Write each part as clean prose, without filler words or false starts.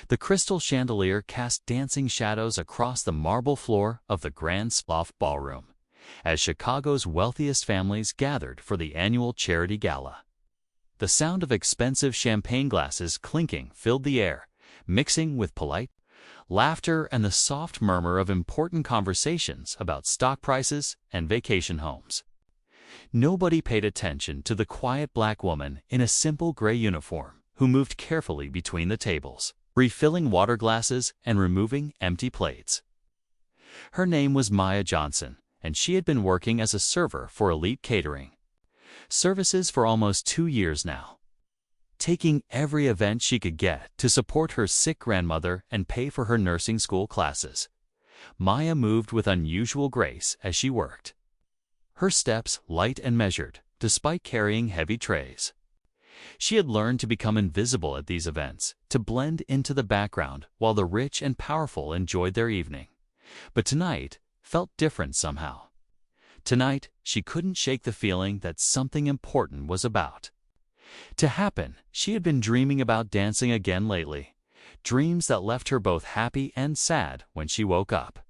The crystal chandelier cast dancing shadows across the marble floor of the Grand Slough Ballroom, as Chicago's wealthiest families gathered for the annual charity gala. The sound of expensive champagne glasses clinking filled the air, mixing with polite laughter and the soft murmur of important conversations about stock prices and vacation homes. Nobody paid attention to the quiet black woman in a simple gray uniform who moved carefully between the tables, refilling water glasses and removing empty plates. Her name was Maya Johnson, and she had been working as a server for Elite Catering Services for almost 2 years now, taking every event she could get to support her sick grandmother and pay for her nursing school classes. Maya moved with unusual grace as she worked, her steps light and measured, despite carrying heavy trays. She had learned to become invisible at these events, to blend into the background while the rich and powerful enjoyed their evening. But tonight felt different somehow. Tonight, she couldn't shake the feeling that something important was about to happen. She had been dreaming about dancing again lately, dreams that left her both happy and sad when she woke up.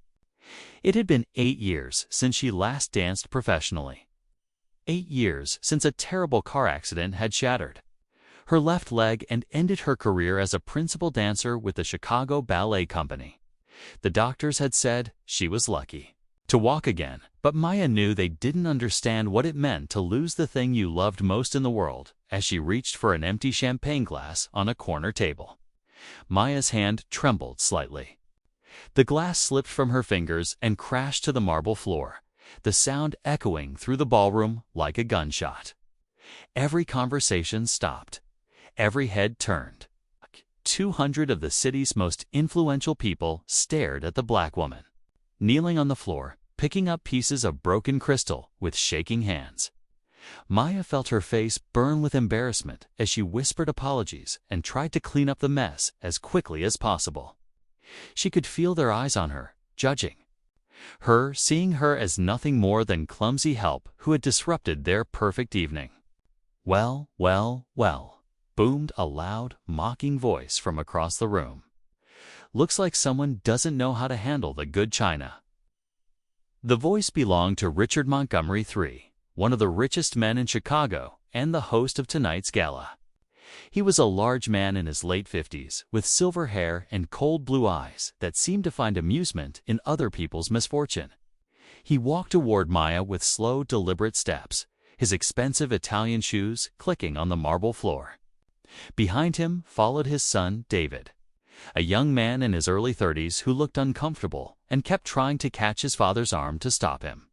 It had been 8 years since she last danced professionally. 8 years since a terrible car accident had shattered her left leg and ended her career as a principal dancer with the Chicago Ballet Company. The doctors had said she was lucky to walk again, but Maya knew they didn't understand what it meant to lose the thing you loved most in the world. As she reached for an empty champagne glass on a corner table, Maya's hand trembled slightly. The glass slipped from her fingers and crashed to the marble floor, the sound echoing through the ballroom like a gunshot. Every conversation stopped. Every head turned. 200 of the city's most influential people stared at the black woman, kneeling on the floor, picking up pieces of broken crystal with shaking hands. Maya felt her face burn with embarrassment as she whispered apologies and tried to clean up the mess as quickly as possible. She could feel their eyes on her, judging her, seeing her as nothing more than clumsy help who had disrupted their perfect evening. "Well, well, well," boomed a loud, mocking voice from across the room. "Looks like someone doesn't know how to handle the good china." The voice belonged to Richard Montgomery III, one of the richest men in Chicago and the host of tonight's gala. He was a large man in his late 50s, with silver hair and cold blue eyes that seemed to find amusement in other people's misfortune. He walked toward Maya with slow, deliberate steps, his expensive Italian shoes clicking on the marble floor. Behind him followed his son, David, a young man in his early 30s who looked uncomfortable and kept trying to catch his father's arm to stop him.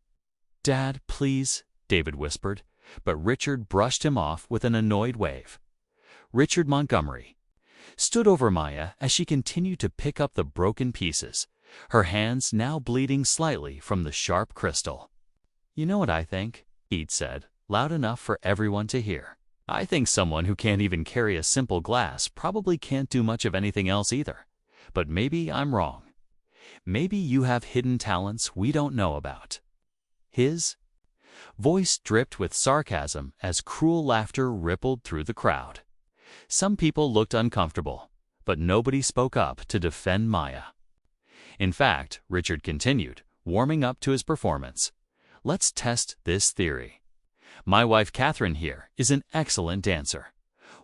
"Dad, please," David whispered, but Richard brushed him off with an annoyed wave. Richard Montgomery stood over Maya as she continued to pick up the broken pieces, her hands now bleeding slightly from the sharp crystal. "You know what I think?" he'd said, loud enough for everyone to hear. "I think someone who can't even carry a simple glass probably can't do much of anything else either. But maybe I'm wrong. Maybe you have hidden talents we don't know about." His voice dripped with sarcasm as cruel laughter rippled through the crowd. Some people looked uncomfortable, but nobody spoke up to defend Maya. "In fact," Richard continued, warming up to his performance, "let's test this theory. My wife Catherine here is an excellent dancer.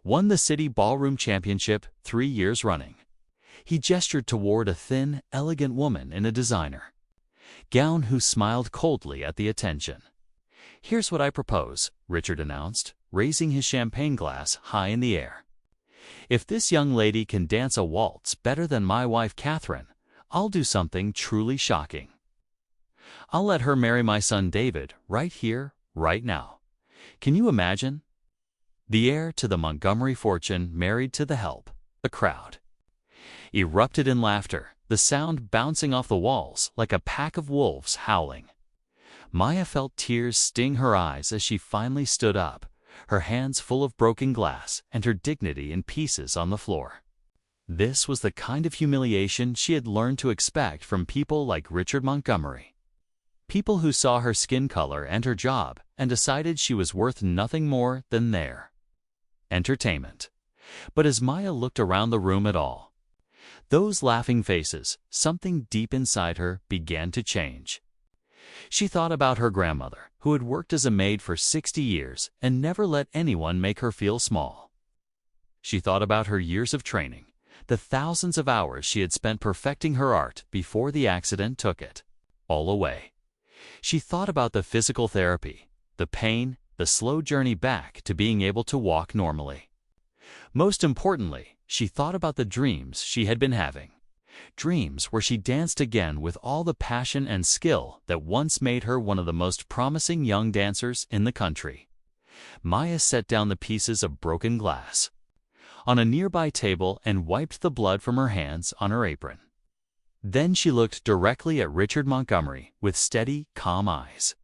Won the City Ballroom Championship 3 years running." He gestured toward a thin, elegant woman in a designer gown who smiled coldly at the attention. "Here's what I propose," Richard announced, raising his champagne glass high in the air. "If this young lady can dance a waltz better than my wife Catherine, I'll do something truly shocking. I'll let her marry my son David right here, right now. Can you imagine?" The heir to the Montgomery fortune married to the help. The crowd erupted in laughter, the sound bouncing off the walls like a pack of wolves howling. Maya felt tears sting her eyes as she finally stood up, her hands full of broken glass and her dignity in pieces on the floor. This was the kind of humiliation she had learned to expect from people like Richard Montgomery. People who saw her skin color and her job and decided she was worth nothing more than their entertainment. But as Maya looked around the room at all, Those laughing faces, something deep inside her began to change. She thought about her grandmother, who had worked as a maid for 60 years and never let anyone make her feel small. She thought about her years of training, the thousands of hours she had spent perfecting her art before the accident took it all away. She thought about the physical therapy, the pain, the slow journey back to being able to walk normally. Most importantly, she thought about the dreams she had been having. Dreams where she danced again with all the passion and skill that once made her one of the most promising young dancers in the country. Maya set down the pieces of broken glass on a nearby table and wiped the blood from her hands on her apron. Then she looked directly at Richard Montgomery with steady, calm eyes.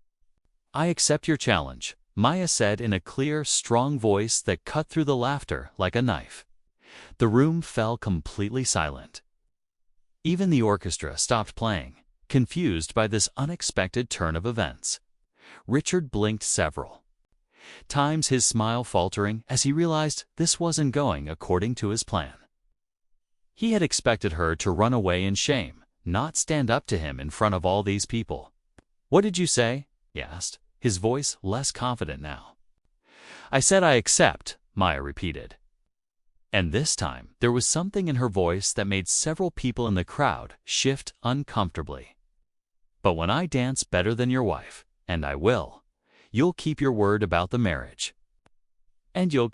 "I accept your challenge," Maya said in a clear, strong voice that cut through the laughter like a knife. The room fell completely silent. Even the orchestra stopped playing, confused by this unexpected turn of events. Richard blinked several times, his smile faltering as he realized this wasn't going according to his plan. He had expected her to run away in shame, not stand up to him in front of all these people. "What did you say?" he asked, his voice less confident now. "I said I accept," Maya repeated. And this time, there was something in her voice that made several people in the crowd shift uncomfortably. "But when I dance better than your wife, and I will, you'll keep your word about the marriage. And you'll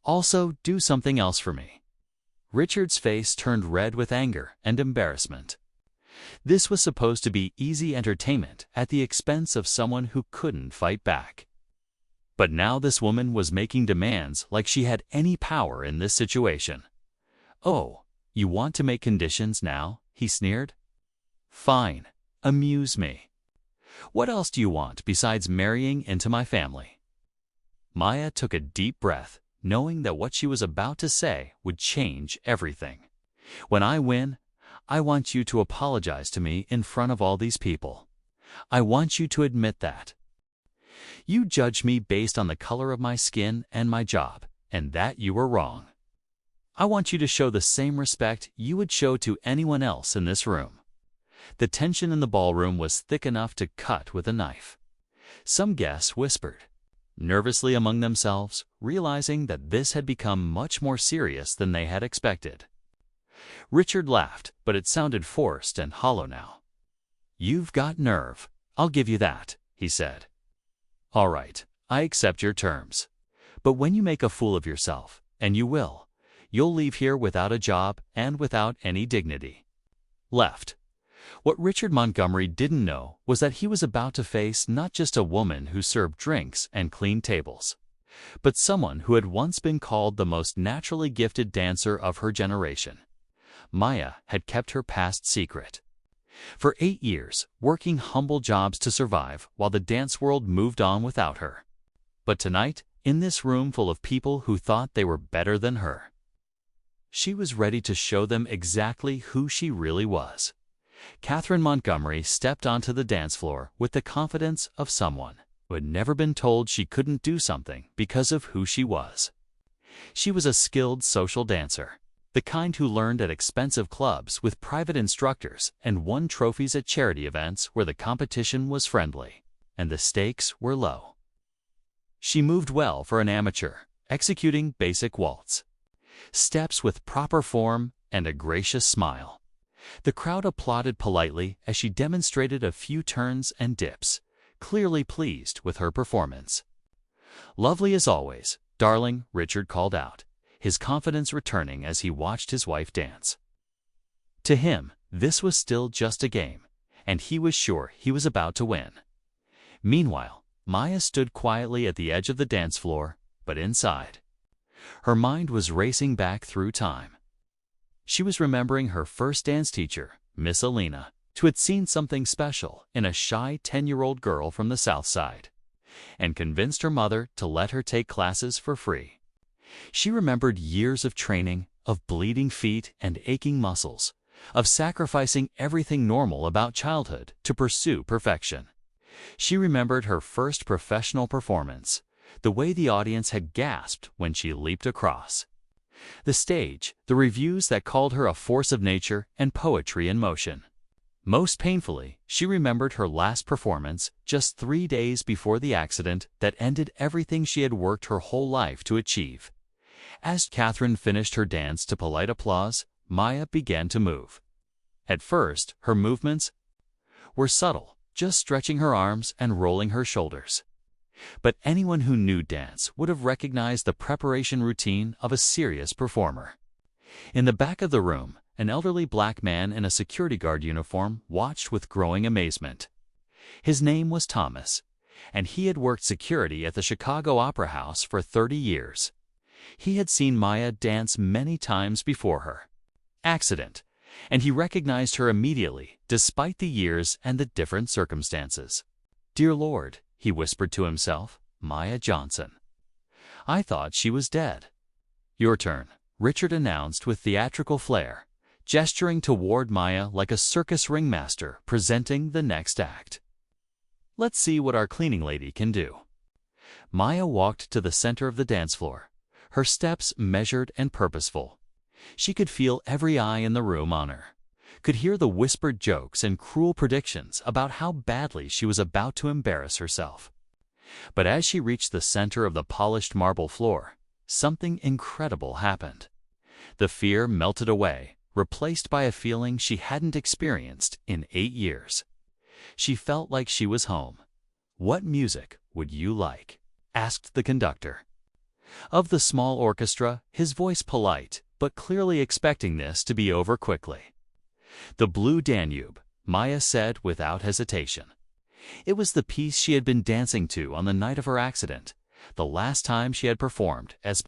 also do something else for me." Richard's face turned red with anger and embarrassment. This was supposed to be easy entertainment at the expense of someone who couldn't fight back. But now this woman was making demands like she had any power in this situation. "Oh, you want to make conditions now?" he sneered. "Fine, amuse me. What else do you want besides marrying into my family?" Maya took a deep breath, knowing that what she was about to say would change everything. "When I win, I want you to apologize to me in front of all these people. I want you to admit that. You judged me based on the color of my skin and my job, and that you were wrong. I want you to show the same respect you would show to anyone else in this room." The tension in the ballroom was thick enough to cut with a knife. Some guests whispered nervously among themselves, realizing that this had become much more serious than they had expected. Richard laughed, but it sounded forced and hollow now. "You've got nerve, I'll give you that," he said. "All right, I accept your terms. But when you make a fool of yourself, and you will, you'll leave here without a job and without any dignity left." What Richard Montgomery didn't know was that he was about to face not just a woman who served drinks and cleaned tables, but someone who had once been called the most naturally gifted dancer of her generation. Maya had kept her past secret. For 8 years, working humble jobs to survive while the dance world moved on without her. But tonight, in this room full of people who thought they were better than her, she was ready to show them exactly who she really was. Catherine Montgomery stepped onto the dance floor with the confidence of someone who had never been told she couldn't do something because of who she was. She was a skilled social dancer, the kind who learned at expensive clubs with private instructors and won trophies at charity events where the competition was friendly and the stakes were low. She moved well for an amateur, executing basic waltz steps with proper form and a gracious smile. The crowd applauded politely as she demonstrated a few turns and dips, clearly pleased with her performance. "Lovely as always, darling," Richard called out, his confidence returning as he watched his wife dance. To him, this was still just a game, and he was sure he was about to win. Meanwhile, Maya stood quietly at the edge of the dance floor, but inside, her mind was racing back through time. She was remembering her first dance teacher, Miss Alina, who had seen something special in a shy 10-year-old girl from the South Side, and convinced her mother to let her take classes for free. She remembered years of training, of bleeding feet and aching muscles, of sacrificing everything normal about childhood to pursue perfection. She remembered her first professional performance, the way the audience had gasped when she leaped across. The stage, the reviews that called her a force of nature and poetry in motion. Most painfully, she remembered her last performance just 3 days before the accident that ended everything she had worked her whole life to achieve. As Catherine finished her dance to polite applause, Maya began to move. At first, her movements were subtle, just stretching her arms and rolling her shoulders. But anyone who knew dance would have recognized the preparation routine of a serious performer. In the back of the room, an elderly black man in a security guard uniform watched with growing amazement. His name was Thomas, and he had worked security at the Chicago Opera House for 30 years. He had seen Maya dance many times before her accident, and he recognized her immediately, despite the years and the different circumstances. "Dear Lord," he whispered to himself, "Maya Johnson. I thought she was dead." "Your turn," Richard announced with theatrical flair, gesturing toward Maya like a circus ringmaster presenting the next act. "Let's see what our cleaning lady can do." Maya walked to the center of the dance floor, her steps measured and purposeful. She could feel every eye in the room on her, could hear the whispered jokes and cruel predictions about how badly she was about to embarrass herself. But as she reached the center of the polished marble floor, something incredible happened. The fear melted away, replaced by a feeling she hadn't experienced in 8 years. She felt like she was home. "What music would you like?" asked the conductor. Of the small orchestra, his voice polite, but clearly expecting this to be over quickly. "The Blue Danube," Maya said without hesitation. It was the piece she had been dancing to on the night of her accident, the last time she had performed as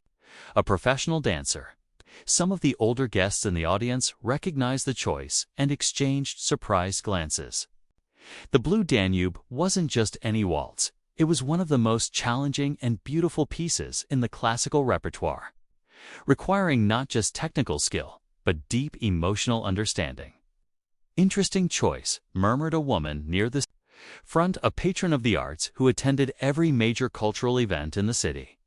a professional dancer. Some of the older guests in the audience recognized the choice and exchanged surprised glances. The Blue Danube wasn't just any waltz. It was one of the most challenging and beautiful pieces in the classical repertoire, requiring not just technical skill, but deep emotional understanding. "Interesting choice," murmured a woman near the front, a patron of the arts who attended every major cultural event in the city.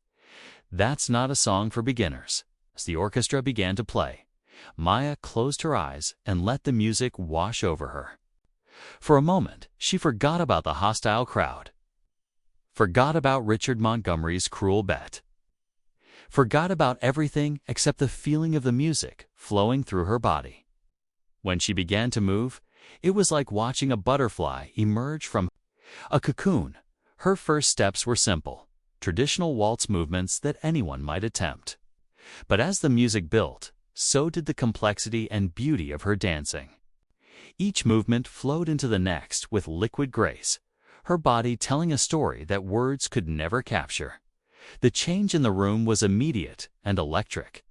"That's not a song for beginners." As the orchestra began to play, Maya closed her eyes and let the music wash over her. For a moment, she forgot about the hostile crowd, forgot about Richard Montgomery's cruel bet, forgot about everything except the feeling of the music flowing through her body. When she began to move, it was like watching a butterfly emerge from a cocoon. Her first steps were simple, traditional waltz movements that anyone might attempt. But as the music built, so did the complexity and beauty of her dancing. Each movement flowed into the next with liquid grace, her body telling a story that words could never capture. The change in the room was immediate and electric.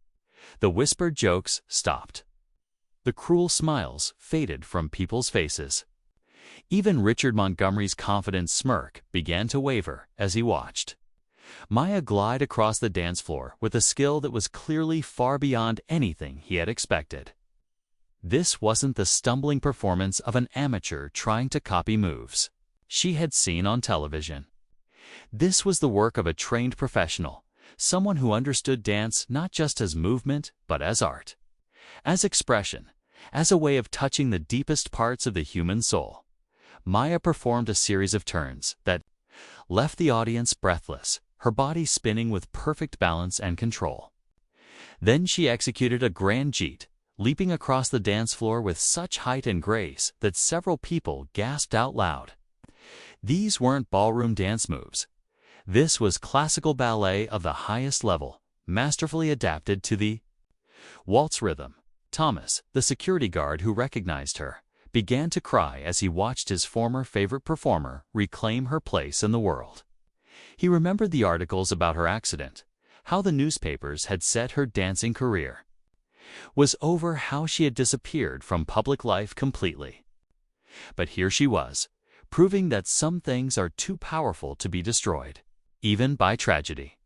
The whispered jokes stopped. The cruel smiles faded from people's faces. Even Richard Montgomery's confident smirk began to waver as he watched Maya glide across the dance floor with a skill that was clearly far beyond anything he had expected. This wasn't the stumbling performance of an amateur trying to copy moves she had seen on television. This was the work of a trained professional, someone who understood dance not just as movement, but as art, as expression, as a way of touching the deepest parts of the human soul. Maya performed a series of turns that left the audience breathless, her body spinning with perfect balance and control. Then she executed a grand jeet, leaping across the dance floor with such height and grace that several people gasped out loud. These weren't ballroom dance moves. This was classical ballet of the highest level, masterfully adapted to the waltz rhythm. Thomas, the security guard who recognized her, began to cry as he watched his former favorite performer reclaim her place in the world. He remembered the articles about her accident, how the newspapers had said her dancing career was over, how she had disappeared from public life completely. But here she was, proving that some things are too powerful to be destroyed, even by tragedy.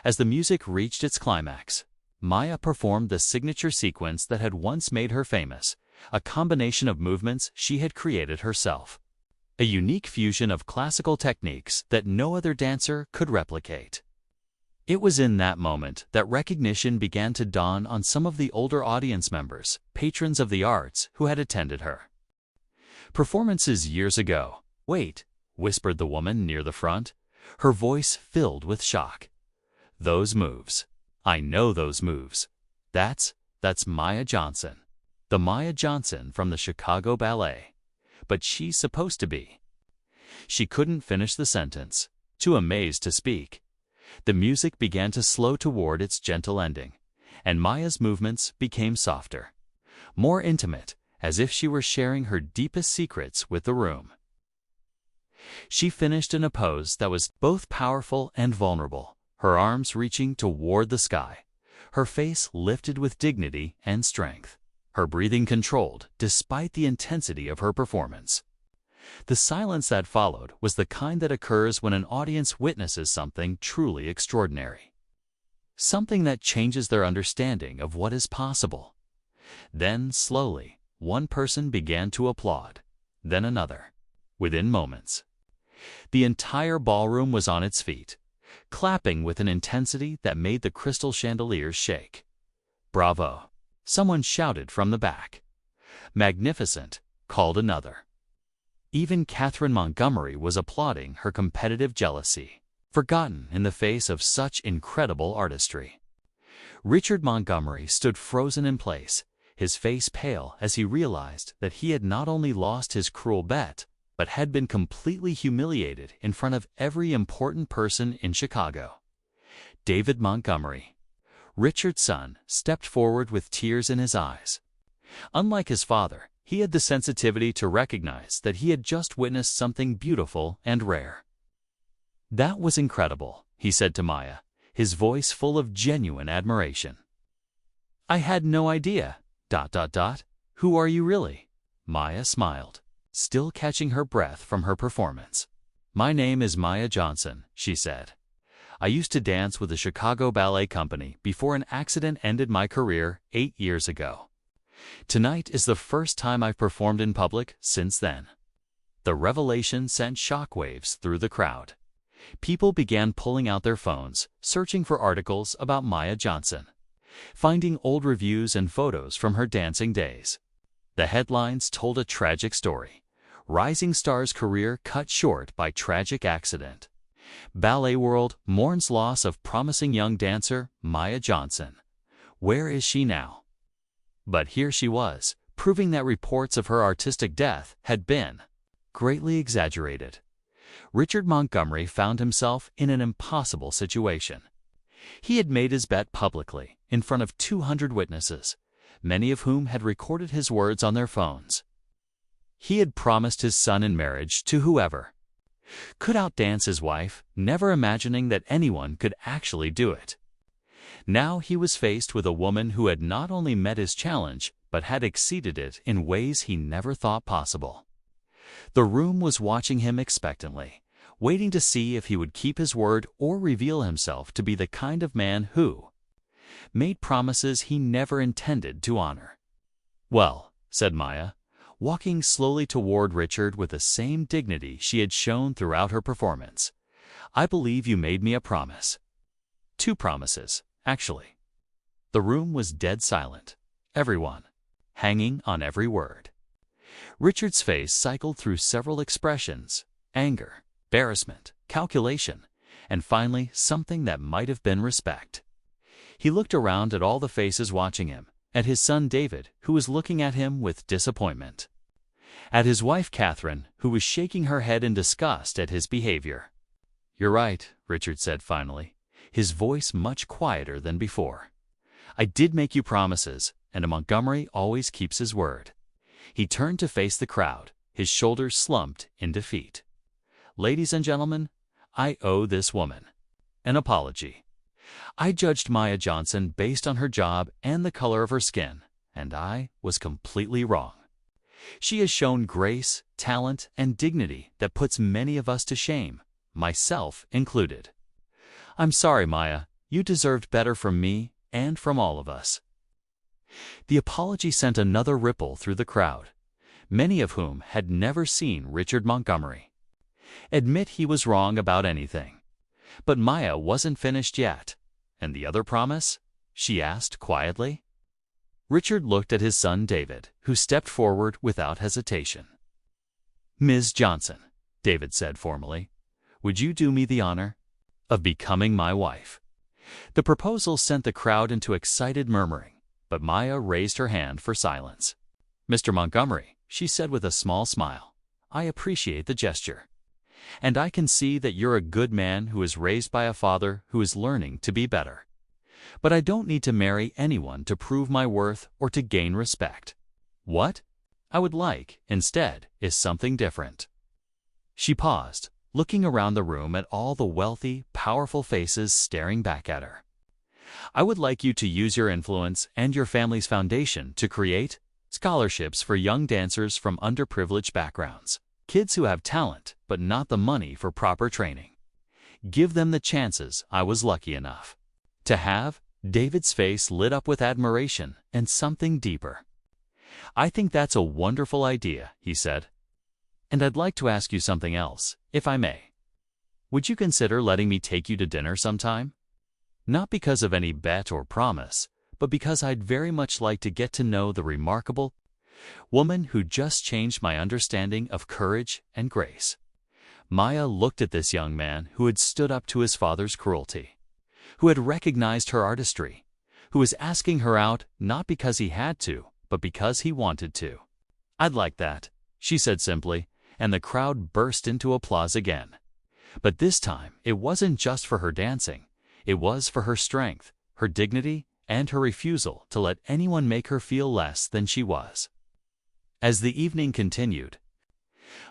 As the music reached its climax, Maya performed the signature sequence that had once made her famous, a combination of movements she had created herself, a unique fusion of classical techniques that no other dancer could replicate. It was in that moment that recognition began to dawn on some of the older audience members, patrons of the arts, who had attended her performances years ago. "Wait," whispered the woman near the front, her voice filled with shock. "Those moves. I know those moves. That's Maya Johnson. The Maya Johnson from the Chicago Ballet. But she's supposed to be." She couldn't finish the sentence, too amazed to speak. The music began to slow toward its gentle ending, and Maya's movements became softer, more intimate, as if she were sharing her deepest secrets with the room. She finished in a pose that was both powerful and vulnerable, her arms reaching toward the sky, her face lifted with dignity and strength, her breathing controlled despite the intensity of her performance. The silence that followed was the kind that occurs when an audience witnesses something truly extraordinary, something that changes their understanding of what is possible. Then, slowly, one person began to applaud, then another. Within moments, the entire ballroom was on its feet, clapping with an intensity that made the crystal chandeliers shake. "Bravo!" someone shouted from the back. "Magnificent!" called another. Even Catherine Montgomery was applauding, her competitive jealousy forgotten in the face of such incredible artistry. Richard Montgomery stood frozen in place, his face pale as he realized that he had not only lost his cruel bet, but had been completely humiliated in front of every important person in Chicago. David Montgomery, Richard's son, stepped forward with tears in his eyes. Unlike his father, he had the sensitivity to recognize that he had just witnessed something beautiful and rare. "That was incredible," he said to Maya, his voice full of genuine admiration. "I had no idea. ... Who are you really?" Maya smiled, still catching her breath from her performance. "My name is Maya Johnson," she said. "I used to dance with the Chicago Ballet Company before an accident ended my career 8 years ago. Tonight is the first time I've performed in public since then." The revelation sent shockwaves through the crowd. People began pulling out their phones, searching for articles about Maya Johnson, finding old reviews and photos from her dancing days. The headlines told a tragic story. Rising star's career cut short by tragic accident. Ballet world mourns loss of promising young dancer Maya Johnson. Where is she now? But here she was, proving that reports of her artistic death had been greatly exaggerated. Richard Montgomery found himself in an impossible situation. He had made his bet publicly, in front of 200 witnesses, many of whom had recorded his words on their phones. He had promised his son in marriage to whoever could outdance his wife, never imagining that anyone could actually do it. Now he was faced with a woman who had not only met his challenge, but had exceeded it in ways he never thought possible. The room was watching him expectantly, waiting to see if he would keep his word or reveal himself to be the kind of man who made promises he never intended to honor. "Well," said Maya, walking slowly toward Richard with the same dignity she had shown throughout her performance, "I believe you made me a promise. 2 promises, actually." The room was dead silent, everyone hanging on every word. Richard's face cycled through several expressions: anger, embarrassment, calculation, and finally something that might have been respect. He looked around at all the faces watching him, at his son David, who was looking at him with disappointment, at his wife Catherine, who was shaking her head in disgust at his behavior. "You're right," Richard said finally, his voice much quieter than before. "I did make you promises, and a Montgomery always keeps his word." He turned to face the crowd, his shoulders slumped in defeat. "Ladies and gentlemen, I owe this woman an apology. I judged Maya Johnson based on her job and the color of her skin, and I was completely wrong. She has shown grace, talent, and dignity that puts many of us to shame, myself included. I'm sorry, Maya. You deserved better from me and from all of us." The apology sent another ripple through the crowd, many of whom had never seen Richard Montgomery admit he was wrong about anything. But Maya wasn't finished yet. And the other promise? She asked quietly. Richard looked at his son David, who stepped forward without hesitation. "Ms. Johnson," David said formally, "would you do me the honor of becoming my wife?" The proposal sent the crowd into excited murmuring, but Maya raised her hand for silence. "Mr. Montgomery," she said with a small smile, "I appreciate the gesture. And I can see that you're a good man who is raised by a father who is learning to be better. But I don't need to marry anyone to prove my worth or to gain respect. What I would like, instead, is something different." She paused, looking around the room at all the wealthy, powerful faces staring back at her. "I would like you to use your influence and your family's foundation to create scholarships for young dancers from underprivileged backgrounds, kids who have talent but not the money for proper training. Give them the chances I was lucky enough to have." David's face lit up with admiration and something deeper. "I think that's a wonderful idea," he said. "And I'd like to ask you something else, if I may. Would you consider letting me take you to dinner sometime? Not because of any bet or promise, but because I'd very much like to get to know the remarkable woman who just changed my understanding of courage and grace." Maya looked at this young man who had stood up to his father's cruelty, who had recognized her artistry, who was asking her out not because he had to, but because he wanted to. "I'd like that," she said simply, and the crowd burst into applause again. But this time, it wasn't just for her dancing. It was for her strength, her dignity, and her refusal to let anyone make her feel less than she was. As the evening continued,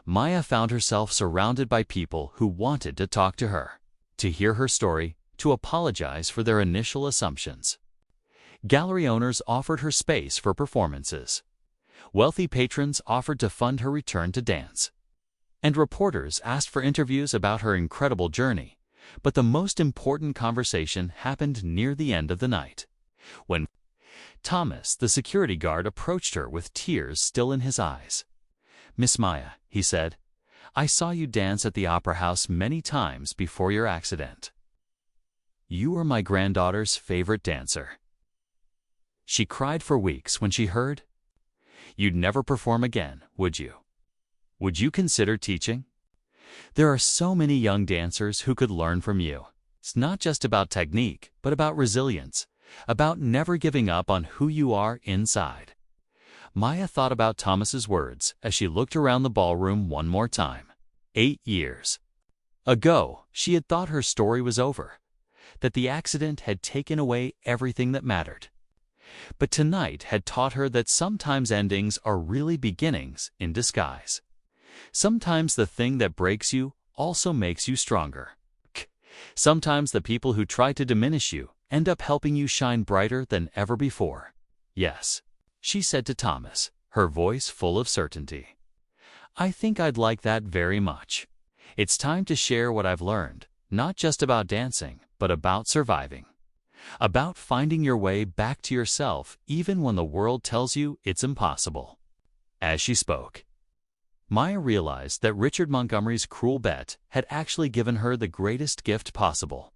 Maya found herself surrounded by people who wanted to talk to her, to hear her story, to apologize for their initial assumptions. Gallery owners offered her space for performances. Wealthy patrons offered to fund her return to dance. And reporters asked for interviews about her incredible journey. But the most important conversation happened near the end of the night, when Thomas, the security guard, approached her with tears still in his eyes. "Miss Maya," he said, "I saw you dance at the Opera House many times before your accident. You were my granddaughter's favorite dancer. She cried for weeks when she heard you'd never perform again, would you? Would you consider teaching? There are so many young dancers who could learn from you. It's not just about technique, but about resilience, about never giving up on who you are inside." Maya thought about Thomas's words as she looked around the ballroom one more time. 8 years ago, she had thought her story was over, that the accident had taken away everything that mattered. But tonight had taught her that sometimes endings are really beginnings in disguise. Sometimes the thing that breaks you also makes you stronger. Sometimes the people who try to diminish you end up helping you shine brighter than ever before. "Yes," she said to Thomas, her voice full of certainty. "I think I'd like that very much. It's time to share what I've learned, not just about dancing, but about surviving. About finding your way back to yourself even when the world tells you it's impossible." As she spoke, Maya realized that Richard Montgomery's cruel bet had actually given her the greatest gift possible,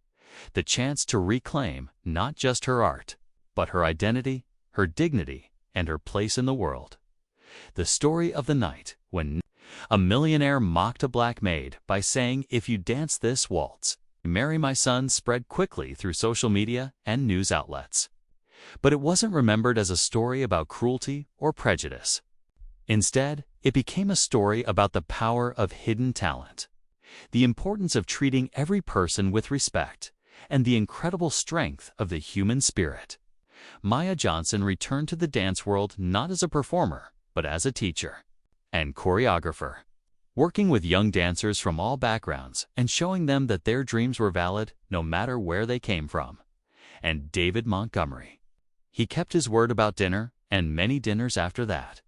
the chance to reclaim not just her art, but her identity, her dignity, and her place in the world. The story of the night when a millionaire mocked a black maid by saying, "If you dance this waltz, marry my son," spread quickly through social media and news outlets. But it wasn't remembered as a story about cruelty or prejudice. Instead, it became a story about the power of hidden talent, the importance of treating every person with respect, and the incredible strength of the human spirit. Maya Johnson returned to the dance world not as a performer, but as a teacher and choreographer, working with young dancers from all backgrounds and showing them that their dreams were valid no matter where they came from. And David Montgomery, he kept his word about dinner and many dinners after that.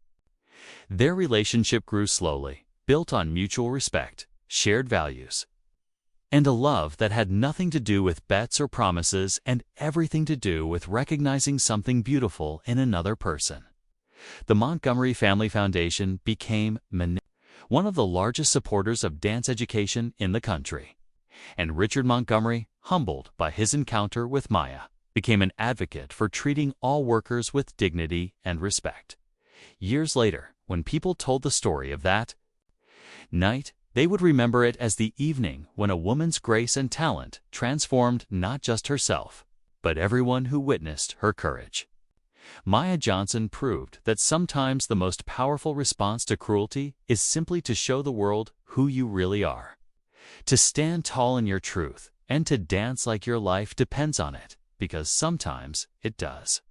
Their relationship grew slowly, built on mutual respect, shared values, and a love that had nothing to do with bets or promises and everything to do with recognizing something beautiful in another person. The Montgomery Family Foundation became one of the largest supporters of dance education in the country, and Richard Montgomery humbled by his encounter with Maya, became an advocate for treating all workers with dignity and respect. Years later, when people told the story of that night, they would remember it as the evening when a woman's grace and talent transformed not just herself, but everyone who witnessed her courage. Maya Johnson proved that sometimes the most powerful response to cruelty is simply to show the world who you really are, to stand tall in your truth, and to dance like your life depends on it, because sometimes it does.